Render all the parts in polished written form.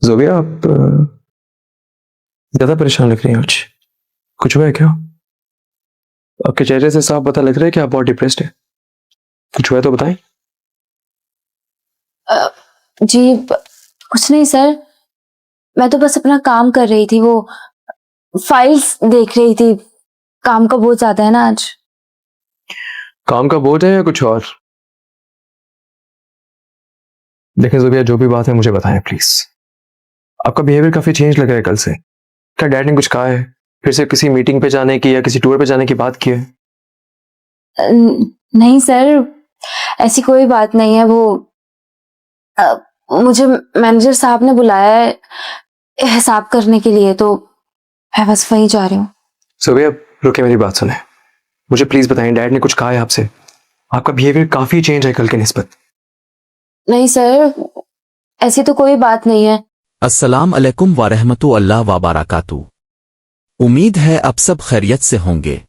ज़ोबिया, आप ज़्यादा परेशान लग रही हैं आज। कुछ हुआ है क्या? आपके चेहरे से साफ पता लग रहा है कि आप बहुत डिप्रेस्ड हैं। कुछ हुआ है तो बताएं। जी कुछ नहीं सर, मैं तो बस अपना काम कर रही थी, वो फाइल्स देख रही थी। काम का बोझ ज्यादा है ना आज। काम का बोझ है या कुछ और? देखें ज़ोबिया, जो भी बात है मुझे बताएं प्लीज। आपका बिहेवियर काफी चेंज लग रहा है कल से। क्या डैड ने कुछ कहा है? फिर से किसी मीटिंग पे जाने की या किसी टूर पे जाने की बात की है? नहीं सर, ऐसी कोई बात नहीं है। वो मुझे मैनेजर साहब ने बुलाया है हिसाब करने के लिए, तो मैं बस वहीं जा रही हूँ। ज़ोबिया रुके, मेरी बात सुने। मुझे प्लीज बताएं, डैड ने कुछ कहा है आपसे? आपका बिहेवियर काफी चेंज है कल के निस्बत। नहीं सर, ऐसी तो कोई बात नहीं है। अस्सलाम अलैकुम वरहमतुल्लाह वबरकातुहू। उम्मीद है अब सब खैरियत से होंगे।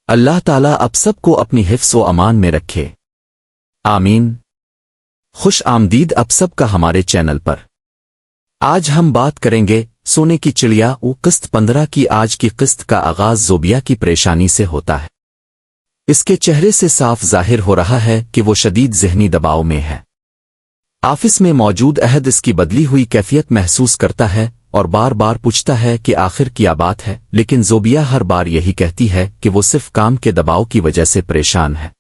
अल्लाह ताला अब सबको अपनी हिफ्ज़ व अमान में रखे, आमीन। खुश आमदीद अब सबका हमारे चैनल पर। आज हम बात करेंगे सोने की चिड़िया व किस्त 15 की। आज की किस्त का आगाज ज़ोबिया की परेशानी से होता है। इसके चेहरे से साफ जाहिर हो रहा है कि वो शदीद ज़हनी दबाव में है। ऑफिस में मौजूद अहद इसकी बदली हुई कैफियत महसूस करता है और बार बार पूछता है कि आखिर क्या बात है, लेकिन ज़ोबिया हर बार यही कहती है कि वो सिर्फ काम के दबाव की वजह से परेशान है।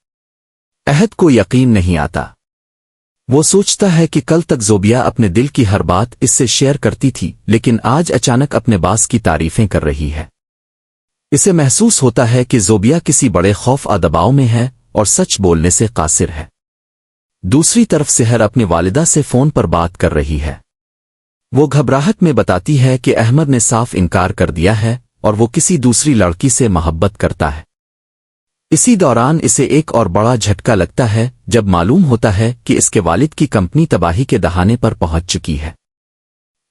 अहद को यकीन नहीं आता। वो सोचता है कि कल तक ज़ोबिया अपने दिल की हर बात इससे शेयर करती थी, लेकिन आज अचानक अपने बास की तारीफें कर रही है। इसे महसूस होता है कि ज़ोबिया किसी बड़े खौफ आ दबाव में है और सच बोलने से कासिर है। दूसरी तरफ सेहर अपनी वालिदा से फोन पर बात कर रही है। वो घबराहट में बताती है कि अहमद ने साफ इनकार कर दिया है और वो किसी दूसरी लड़की से मोहब्बत करता है। इसी दौरान इसे एक और बड़ा झटका लगता है जब मालूम होता है कि इसके वालिद की कंपनी तबाही के दहाने पर पहुंच चुकी है।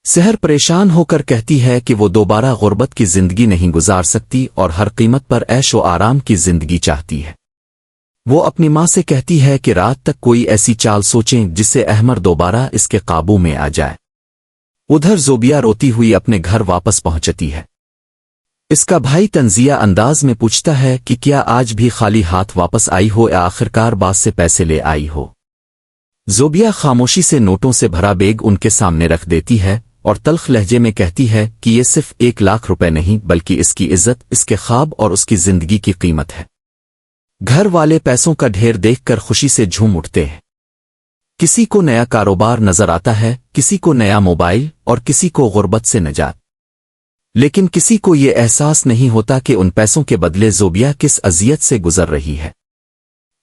सेहर परेशान होकर कहती है कि वो दोबारा गुर्बत की जिंदगी नहीं गुजार सकती और हर कीमत पर ऐश व आराम की जिंदगी चाहती है। वो अपनी माँ से कहती है कि रात तक कोई ऐसी चाल सोचें जिससे अहमद दोबारा इसके काबू में आ जाए। उधर ज़ोबिया रोती हुई अपने घर वापस पहुंचती है। इसका भाई तंजिया अंदाज में पूछता है कि क्या आज भी खाली हाथ वापस आई हो या आखिरकार बास से पैसे ले आई हो। ज़ोबिया खामोशी से नोटों से भरा बैग उनके सामने रख देती है और तल्ख लहजे में कहती है कि ये सिर्फ 1 लाख रुपए नहीं बल्कि इसकी इज्जत, इसके ख्वाब और उसकी जिंदगी की कीमत है। घर वाले पैसों का ढेर देखकर खुशी से झूम उठते हैं। किसी को नया कारोबार नजर आता है, किसी को नया मोबाइल और किसी को गुर्बत से निजात। लेकिन किसी को ये एहसास नहीं होता कि उन पैसों के बदले ज़ोबिया किस अजियत से गुजर रही है।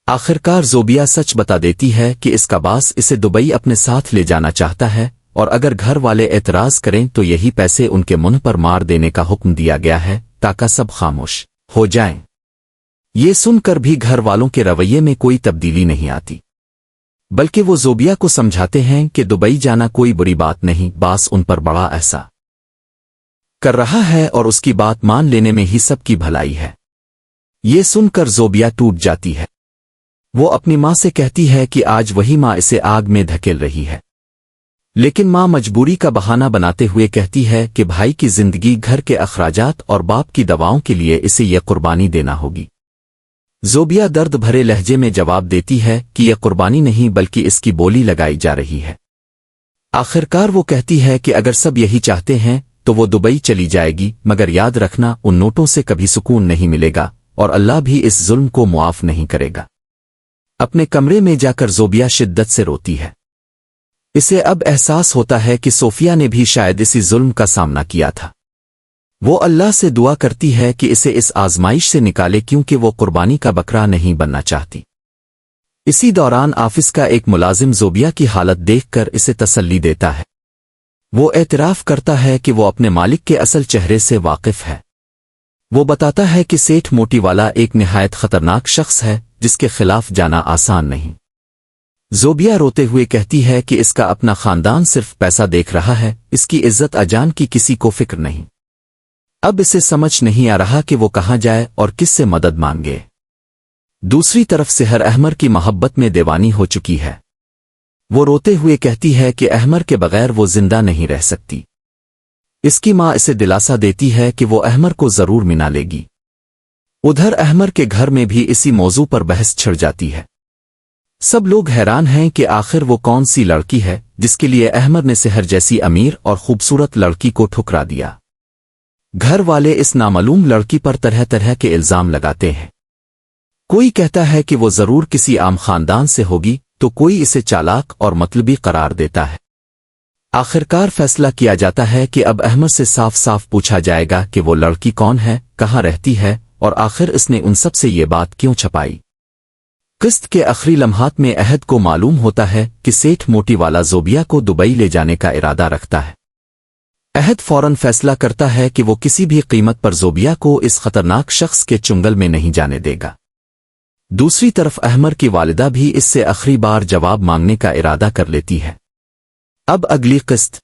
आखिरकार ज़ोबिया सच बता देती है कि इसका बास इसे दुबई अपने साथ ले जाना चाहता है और अगर घर वाले एतराज करें तो यही पैसे उनके मुंह पर मार देने का हुक्म दिया गया है ताकि सब खामोश हो जाएं। ये सुनकर भी घर वालों के रवैये में कोई तब्दीली नहीं आती, बल्कि वो ज़ोबिया को समझाते हैं कि दुबई जाना कोई बुरी बात नहीं, बास उन पर बड़ा ऐसा कर रहा है और उसकी बात मान लेने में ही सबकी भलाई है। ये सुनकर ज़ोबिया टूट जाती है। वो अपनी माँ से कहती है कि आज वही माँ इसे आग में धकेल रही है, लेकिन माँ मजबूरी का बहाना बनाते हुए कहती है कि भाई की जिंदगी, घर के अखराजात और बाप की दवाओं के लिए इसे यह कुर्बानी देना होगी। ज़ोबिया दर्द भरे लहजे में जवाब देती है कि यह कुर्बानी नहीं बल्कि इसकी बोली लगाई जा रही है। आखिरकार वो कहती है कि अगर सब यही चाहते हैं तो वो दुबई चली जाएगी, मगर याद रखना उन नोटों से कभी सुकून नहीं मिलेगा और अल्लाह भी इस जुल्म को मुआफ नहीं करेगा। अपने कमरे में जाकर ज़ोबिया शिद्दत से रोती है। इसे अब एहसास होता है कि सोफिया ने भी शायद इसी जुल्म का सामना किया था। वो अल्लाह से दुआ करती है कि इसे इस आजमाइश से निकाले, क्योंकि वो कुर्बानी का बकरा नहीं बनना चाहती। इसी दौरान ऑफिस का एक मुलाजिम ज़ोबिया की हालत देखकर इसे तसल्ली देता है। वो एतराफ़ करता है कि वो अपने मालिक के असल चेहरे से वाकिफ है। वो बताता है कि सेठ मोटीवाला एक निहायत खतरनाक शख्स है जिसके खिलाफ जाना आसान नहीं। ज़ोबिया रोते हुए कहती है कि इसका अपना खानदान सिर्फ पैसा देख रहा है, इसकी इज्जत अजान की किसी को फिक्र नहीं। अब इसे समझ नहीं आ रहा कि वो कहाँ जाए और किससे मदद मांगे। दूसरी तरफ सेहर अहमद की मोहब्बत में दीवानी हो चुकी है। وہ روتے ہوئے کہتی ہے کہ احمر کے بغیر وہ زندہ نہیں رہ سکتی۔ اس کی ماں اسے دلاسا دیتی ہے کہ وہ احمر کو ضرور منا لے گی۔ ادھر احمر کے گھر میں بھی اسی موضوع پر بحث چھڑ جاتی ہے۔ سب لوگ حیران ہیں کہ آخر وہ کون سی لڑکی ہے جس کے لیے احمر نے سحر جیسی امیر اور خوبصورت لڑکی کو ٹھکرا دیا۔ گھر والے اس نامعلوم لڑکی پر طرح طرح کے الزام لگاتے ہیں۔ کوئی کہتا ہے کہ وہ ضرور کسی عام خاندان سے ہوگی، تو کوئی اسے چالاک اور مطلبی قرار دیتا ہے۔ آخرکار فیصلہ کیا جاتا ہے کہ اب احمر سے صاف صاف پوچھا جائے گا کہ وہ لڑکی کون ہے، کہاں رہتی ہے، اور آخر اس نے ان سب سے یہ بات کیوں چھپائی۔ قسط کے آخری لمحات میں عہد کو معلوم ہوتا ہے کہ سیٹھ موٹی والا زوبیا کو دبئی لے جانے کا ارادہ رکھتا ہے۔ عہد فوراً فیصلہ کرتا ہے کہ وہ کسی بھی قیمت پر زوبیا کو اس خطرناک شخص کے چنگل میں نہیں جانے دے گا۔ دوسری طرف احمر کی والدہ بھی اس سے آخری بار جواب مانگنے کا ارادہ کر لیتی ہے۔ اب اگلی قسط